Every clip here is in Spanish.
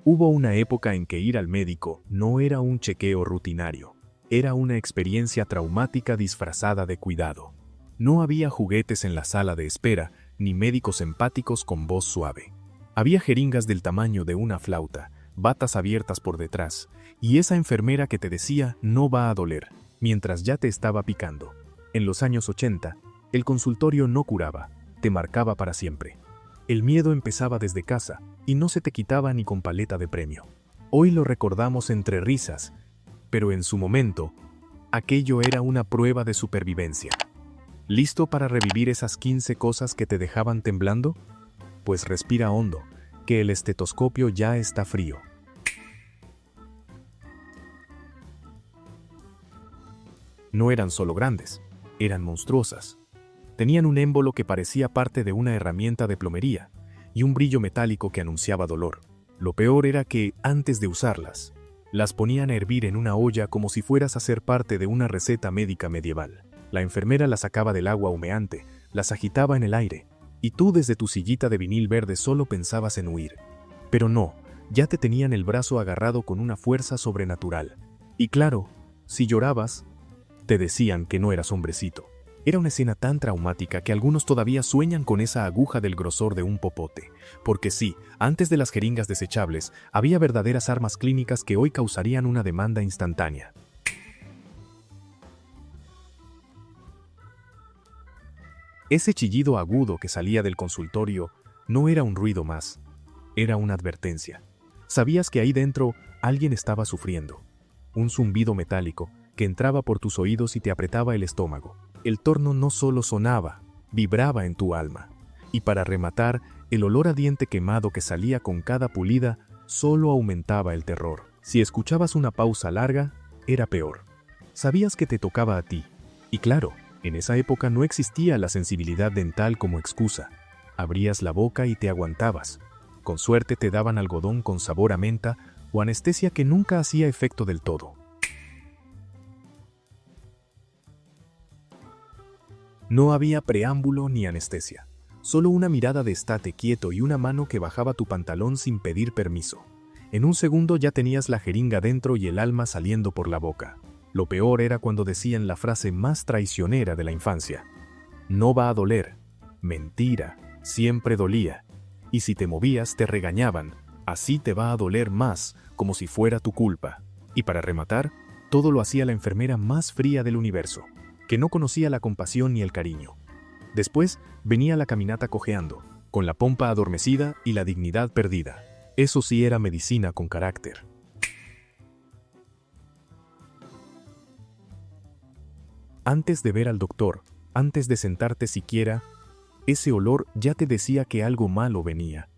Hubo una época en que ir al médico no era un chequeo rutinario, era una experiencia traumática disfrazada de cuidado. No había juguetes en la sala de espera, ni médicos empáticos con voz suave. Había jeringas del tamaño de una flauta, batas abiertas por detrás, y esa enfermera que te decía no va a doler, mientras ya te estaba picando. En los años 80, el consultorio no curaba, te marcaba para siempre. El miedo empezaba desde casa, y no se te quitaba ni con paleta de premio. Hoy lo recordamos entre risas, pero en su momento, aquello era una prueba de supervivencia. ¿Listo para revivir esas 15 cosas que te dejaban temblando? Pues respira hondo, que el estetoscopio ya está frío. No eran solo grandes, eran monstruosas. Tenían un émbolo que parecía parte de una herramienta de plomería y un brillo metálico que anunciaba dolor. Lo peor era que, antes de usarlas, las ponían a hervir en una olla como si fueras a ser parte de una receta médica medieval. La enfermera las sacaba del agua humeante, las agitaba en el aire, y tú desde tu sillita de vinil verde solo pensabas en huir. Pero no, ya te tenían el brazo agarrado con una fuerza sobrenatural. Y claro, si llorabas, te decían que no eras hombrecito. Era una escena tan traumática que algunos todavía sueñan con esa aguja del grosor de un popote. Porque sí, antes de las jeringas desechables, había verdaderas armas clínicas que hoy causarían una demanda instantánea. Ese chillido agudo que salía del consultorio no era un ruido más, era una advertencia. Sabías que ahí dentro alguien estaba sufriendo. Un zumbido metálico que entraba por tus oídos y te apretaba el estómago. El torno no solo sonaba, vibraba en tu alma. Y para rematar, el olor a diente quemado que salía con cada pulida solo aumentaba el terror. Si escuchabas una pausa larga, era peor. Sabías que te tocaba a ti. Y claro, en esa época no existía la sensibilidad dental como excusa. Abrías la boca y te aguantabas. Con suerte te daban algodón con sabor a menta o anestesia que nunca hacía efecto del todo. No había preámbulo ni anestesia, solo una mirada de estate quieto y una mano que bajaba tu pantalón sin pedir permiso. En un segundo ya tenías la jeringa dentro y el alma saliendo por la boca. Lo peor era cuando decían la frase más traicionera de la infancia. No va a doler. Mentira, siempre dolía. Y si te movías te regañaban. Así te va a doler más, como si fuera tu culpa. Y para rematar, todo lo hacía la enfermera más fría del universo, que no conocía la compasión ni el cariño. Después venía la caminata cojeando, con la pompa adormecida y la dignidad perdida. Eso sí era medicina con carácter. Antes de ver al doctor, antes de sentarte siquiera, ese olor ya te decía que algo malo venía.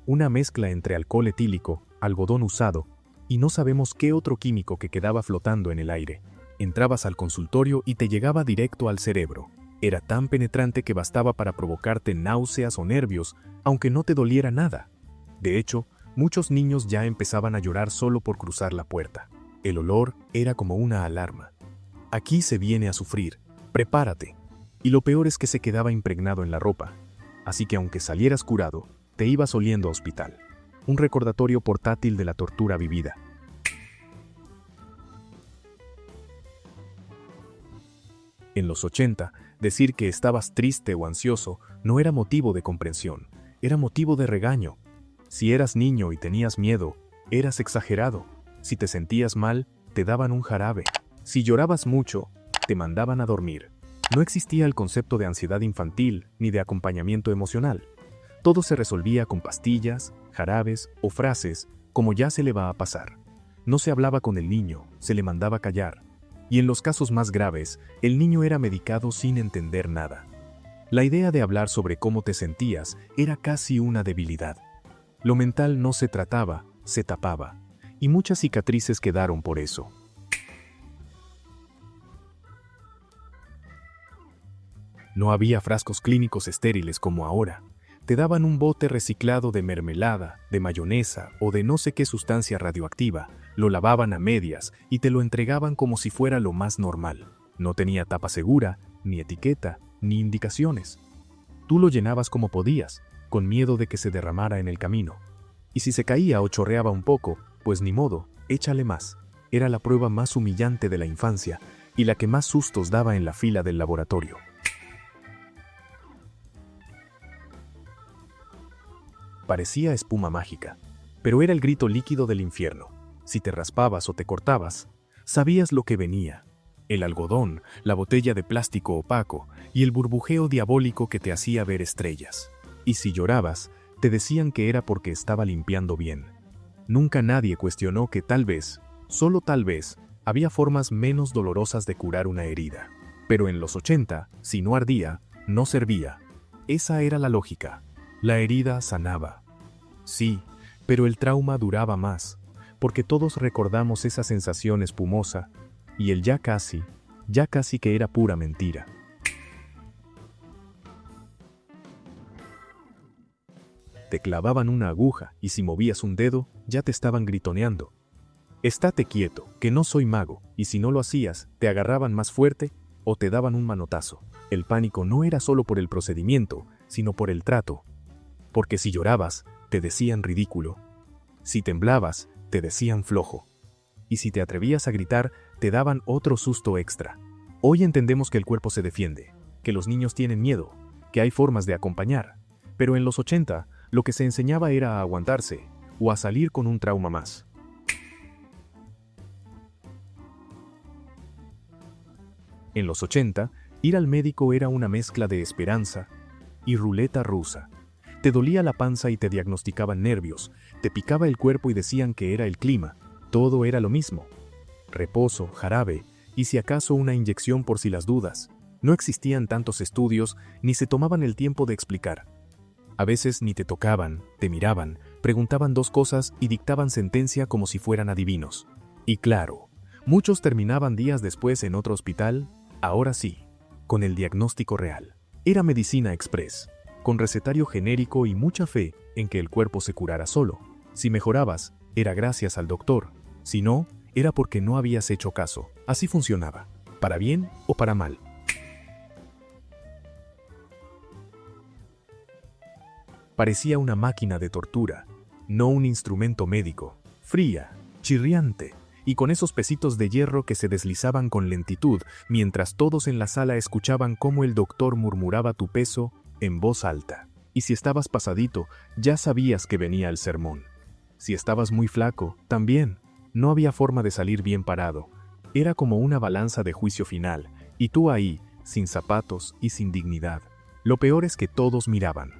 Una mezcla entre alcohol etílico, algodón usado, y no sabemos qué otro químico que quedaba flotando en el aire. Entrabas al consultorio y te llegaba directo al cerebro. Era tan penetrante que bastaba para provocarte náuseas o nervios, aunque no te doliera nada. De hecho, muchos niños ya empezaban a llorar solo por cruzar la puerta. El olor era como una alarma. Aquí se viene a sufrir, prepárate. Y lo peor es que se quedaba impregnado en la ropa. Así que aunque salieras curado, te ibas oliendo a hospital. Un recordatorio portátil de la tortura vivida. En los 80, decir que estabas triste o ansioso no era motivo de comprensión, era motivo de regaño. Si eras niño y tenías miedo, eras exagerado. Si te sentías mal, te daban un jarabe. Si llorabas mucho, te mandaban a dormir. No existía el concepto de ansiedad infantil ni de acompañamiento emocional. Todo se resolvía con pastillas, jarabes o frases como ya se le va a pasar. No se hablaba con el niño, se le mandaba callar. Y en los casos más graves, el niño era medicado sin entender nada. La idea de hablar sobre cómo te sentías era casi una debilidad. Lo mental no se trataba, se tapaba. Y muchas cicatrices quedaron por eso. No había frascos clínicos estériles como ahora. Te daban un bote reciclado de mermelada, de mayonesa o de no sé qué sustancia radioactiva, lo lavaban a medias y te lo entregaban como si fuera lo más normal. No tenía tapa segura, ni etiqueta, ni indicaciones. Tú lo llenabas como podías, con miedo de que se derramara en el camino. Y si se caía o chorreaba un poco, pues ni modo, échale más. Era la prueba más humillante de la infancia y la que más sustos daba en la fila del laboratorio. Parecía espuma mágica, pero era el grito líquido del infierno. Si te raspabas o te cortabas, sabías lo que venía. El algodón, la botella de plástico opaco y el burbujeo diabólico que te hacía ver estrellas. Y si llorabas, te decían que era porque estaba limpiando bien. Nunca nadie cuestionó que tal vez, solo tal vez, había formas menos dolorosas de curar una herida. Pero en los 80, si no ardía, no servía. Esa era la lógica. La herida sanaba. Sí, pero el trauma duraba más, porque todos recordamos esa sensación espumosa, y el ya casi que era pura mentira. Te clavaban una aguja y si movías un dedo, ya te estaban gritoneando. Estate quieto, que no soy mago, y si no lo hacías, te agarraban más fuerte o te daban un manotazo. El pánico no era solo por el procedimiento, sino por el trato. Porque si llorabas, te decían ridículo. Si temblabas, te decían flojo. Y si te atrevías a gritar, te daban otro susto extra. Hoy entendemos que el cuerpo se defiende, que los niños tienen miedo, que hay formas de acompañar. Pero en los 80, lo que se enseñaba era a aguantarse o a salir con un trauma más. En los 80, ir al médico era una mezcla de esperanza y ruleta rusa. Te dolía la panza y te diagnosticaban nervios, te picaba el cuerpo y decían que era el clima. Todo era lo mismo. Reposo, jarabe y si acaso una inyección por si las dudas. No existían tantos estudios ni se tomaban el tiempo de explicar. A veces ni te tocaban, te miraban, preguntaban dos cosas y dictaban sentencia como si fueran adivinos. Y claro, muchos terminaban días después en otro hospital, ahora sí, con el diagnóstico real. Era medicina express, con recetario genérico y mucha fe en que el cuerpo se curara solo. Si mejorabas, era gracias al doctor. Si no, era porque no habías hecho caso. Así funcionaba, para bien o para mal. Parecía una máquina de tortura, no un instrumento médico. Fría, chirriante, y con esos pesitos de hierro que se deslizaban con lentitud, mientras todos en la sala escuchaban cómo el doctor murmuraba tu peso en voz alta. Y si estabas pasadito, ya sabías que venía el sermón. Si estabas muy flaco, también. No había forma de salir bien parado. Era como una balanza de juicio final, y tú ahí, sin zapatos y sin dignidad. Lo peor es que todos miraban,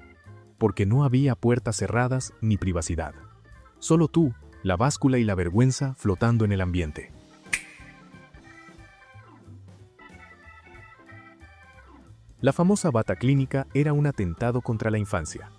porque no había puertas cerradas ni privacidad. Solo tú, la báscula y la vergüenza flotando en el ambiente. La famosa bata clínica era un atentado contra la infancia.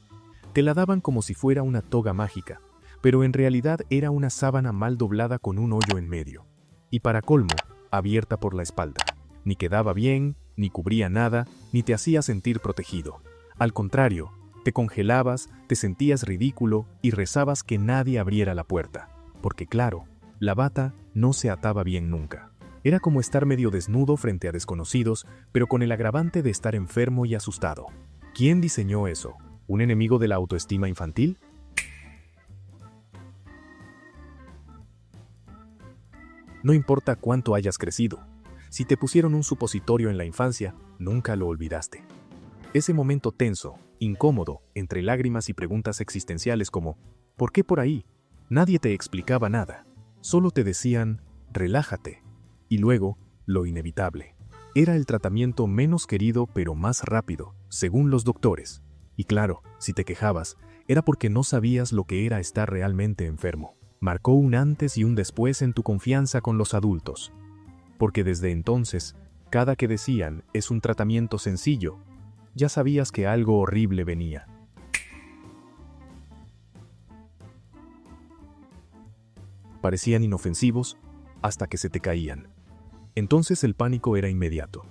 Te la daban como si fuera una toga mágica, pero en realidad era una sábana mal doblada con un hoyo en medio. Y para colmo, abierta por la espalda. Ni quedaba bien, ni cubría nada, ni te hacía sentir protegido. Al contrario, te congelabas, te sentías ridículo y rezabas que nadie abriera la puerta. Porque claro, la bata no se ataba bien nunca. Era como estar medio desnudo frente a desconocidos, pero con el agravante de estar enfermo y asustado. ¿Quién diseñó eso? ¿Un enemigo de la autoestima infantil? No importa cuánto hayas crecido. Si te pusieron un supositorio en la infancia, nunca lo olvidaste. Ese momento tenso, incómodo, entre lágrimas y preguntas existenciales como ¿por qué por ahí? Nadie te explicaba nada. Solo te decían, relájate. Y luego, lo inevitable. Era el tratamiento menos querido pero más rápido, según los doctores. Y claro, si te quejabas, era porque no sabías lo que era estar realmente enfermo. Marcó un antes y un después en tu confianza con los adultos. Porque desde entonces, cada que decían es un tratamiento sencillo, ya sabías que algo horrible venía. Parecían inofensivos hasta que se te caían. Entonces el pánico era inmediato.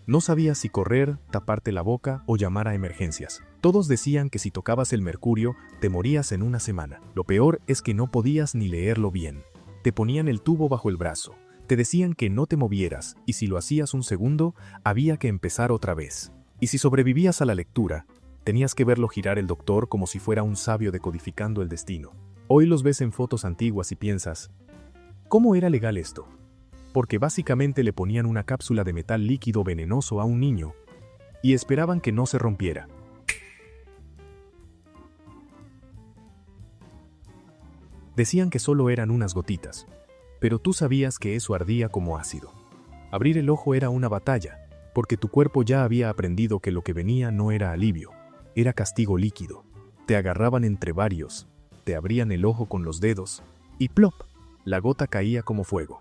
No sabías si correr, taparte la boca o llamar a emergencias. Todos decían que si tocabas el mercurio, te morías en una semana. Lo peor es que no podías ni leerlo bien. Te ponían el tubo bajo el brazo. Te decían que no te movieras, y si lo hacías un segundo, había que empezar otra vez. Y si sobrevivías a la lectura, Tenías que verlo girar el doctor como si fuera un sabio decodificando el destino. Hoy los ves en fotos antiguas y piensas, ¿cómo era legal esto? Porque básicamente le ponían una cápsula de metal líquido venenoso a un niño y esperaban que no se rompiera. Decían que solo eran unas gotitas, pero tú sabías que eso ardía como ácido. Abrir el ojo era una batalla, porque tu cuerpo ya había aprendido que lo que venía no era alivio, era castigo líquido. Te agarraban entre varios, te abrían el ojo con los dedos, y ¡plop! La gota caía como fuego.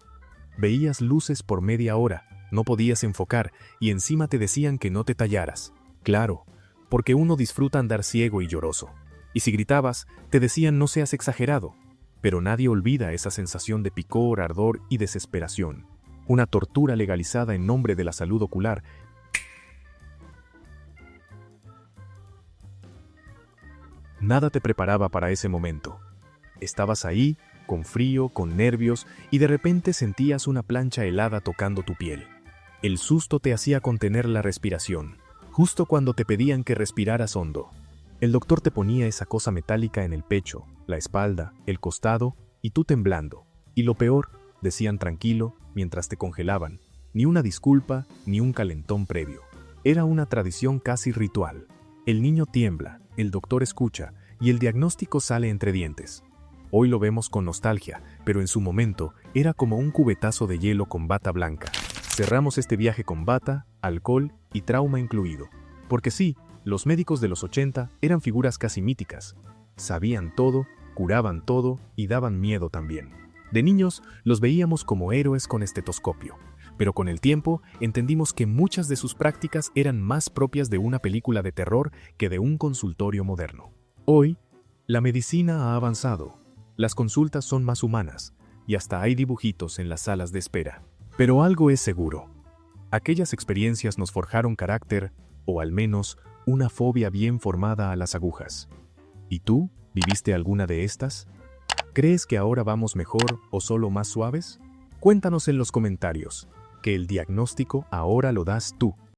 Veías luces por media hora, no podías enfocar, y encima te decían que no te tallaras. Claro, porque uno disfruta andar ciego y lloroso. Y si gritabas, te decían no seas exagerado. Pero nadie olvida esa sensación de picor, ardor y desesperación. Una tortura legalizada en nombre de la salud ocular. Nada te preparaba para ese momento. Estabas ahí, con frío, con nervios, y de repente sentías una plancha helada tocando tu piel. El susto te hacía contener la respiración, justo cuando te pedían que respiraras hondo. El doctor te ponía esa cosa metálica en el pecho, la espalda, el costado, y tú temblando. Y lo peor, decían tranquilo, mientras te congelaban, ni una disculpa, ni un calentón previo. Era una tradición casi ritual. El niño tiembla, el doctor escucha, y el diagnóstico sale entre dientes. Hoy lo vemos con nostalgia, pero en su momento era como un cubetazo de hielo con bata blanca. Cerramos este viaje con bata, alcohol y trauma incluido. Porque sí, los médicos de los 80 eran figuras casi míticas. Sabían todo, curaban todo y daban miedo también. De niños los veíamos como héroes con estetoscopio, pero con el tiempo entendimos que muchas de sus prácticas eran más propias de una película de terror que de un consultorio moderno. Hoy, la medicina ha avanzado, las consultas son más humanas y hasta hay dibujitos en las salas de espera. Pero algo es seguro, aquellas experiencias nos forjaron carácter, o al menos una fobia bien formada a las agujas. ¿Y tú? ¿Viviste alguna de estas? ¿Crees que ahora vamos mejor o solo más suaves? Cuéntanos en los comentarios, que el diagnóstico ahora lo das tú.